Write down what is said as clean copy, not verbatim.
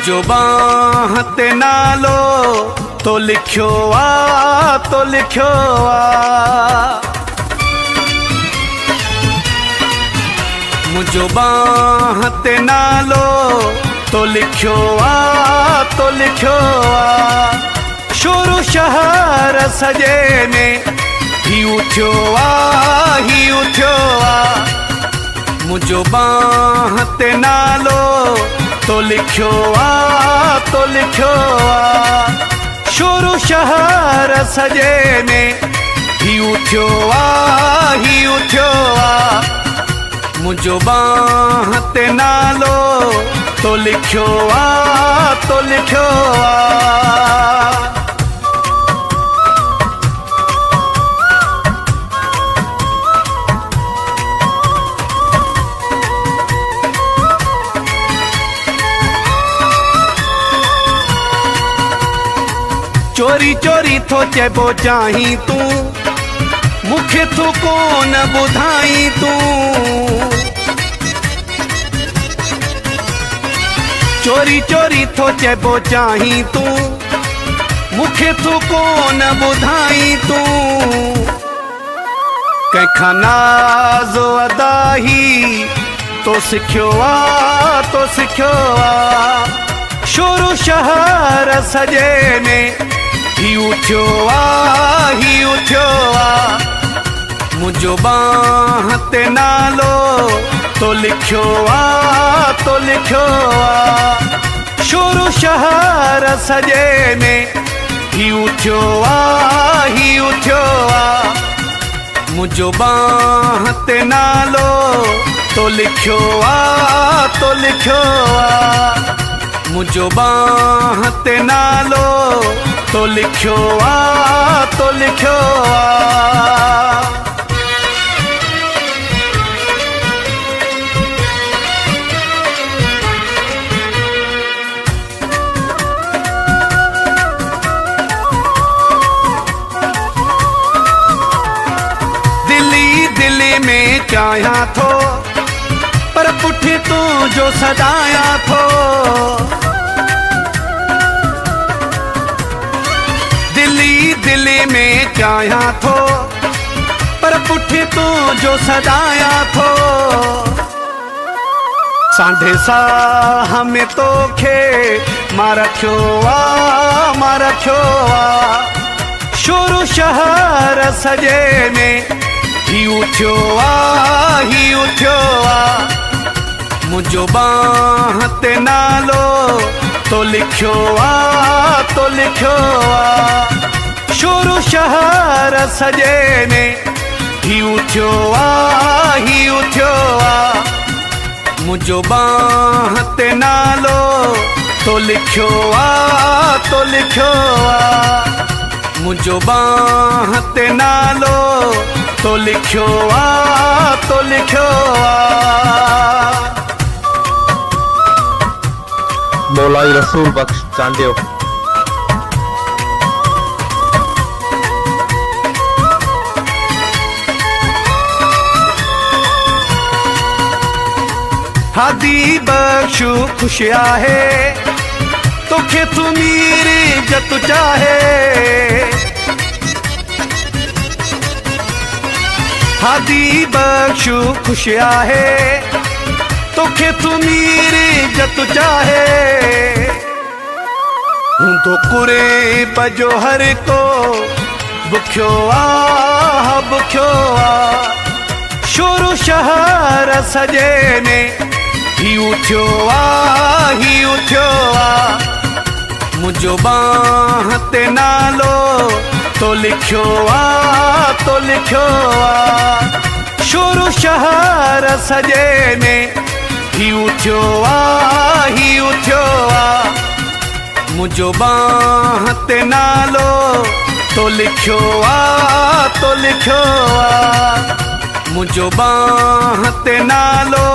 मुझो बाह ते नालो तो लिखियो आ, तो लिखियो आ। मुझो बाह ते नालो तो लिखियो आ, तो लिखियो आ। शुरू शहर सजे में ही उठियो आ, ही उठियो आ। मुझो बाह ते नालो तो लिखियो आ, तो लिखियो आ। शुरू शहर सजे में ही उठियो आ, ही उठियो आ। मुझो बाह ते नालो तो लिखियो आ, तो लिखियो आ। चोरी चोरी थो चेबो चाहीं तू, मुखे तो कोन बुधाई तू। चोरी चोरी थो चेबो चाहीं तू, मुखे तो कोन बुधाई तू। कंहिंखां नाज़ो अदाही तो सिखियो आ, तो सिखियो आ। शुरू शहर सजे में ही उठियो आ, ही उठियो आ। मुझो बाह ते नालो तो लिखियो आ, तो लिखियो आ। शुरू शहर सजे में ही उठियो आ, ही उठियो आ। मुझो बाह ते नालो तो लिखियो आ, तो लिखियो आ। मुझो बाह ते नालो तो लिखियो आ, तो लिखियो आ। दिल्ली दिल्ली में चाहिया थो, पर पुठी तू जो सदाया थो। दिल्ली में चाहिया थो, पर पुठी तू जो सदाया थो। सांढे साह में तो खे मां रखियो आ, मां रखियो आ। शुरू शहर सजे में ही उठियो आ, ही उठियो आ। मुझो बाह ते नालो तो लिखियो आ, तो लिखियो आ। शुरू शहर सजे में ही उठियो आ, ही उठियो आ। मुझो बाह ते नालो तो लिखियो आ, तो लिखियो आ। मुझो बाह ते नालो तो लिखियो आ, तो लिखियो आ। मौलाई रसूल बख्श चांडियो। हादी बख्शू खुश आहे, तोखे तू मेरी इज्जत चाहे। हादी बख्शू खुश आहे, तोखे तू मेरी इज्जत चाहे। हूं तो कुरे बजो हर को बुखियो आ, बुखियो आ। शुरू शहर सजे में ही उठियो आ, ही उठियो आ। मुझो बाह ते नालो तो लिखियो आ, तो लिखियो आ। शुरू शहर सजे में ही उठियो आ, ही उठियो आ। मुझो बाह ते नालो तो लिखियो आ, तो लिखियो आ। मुझो बाह ते नालो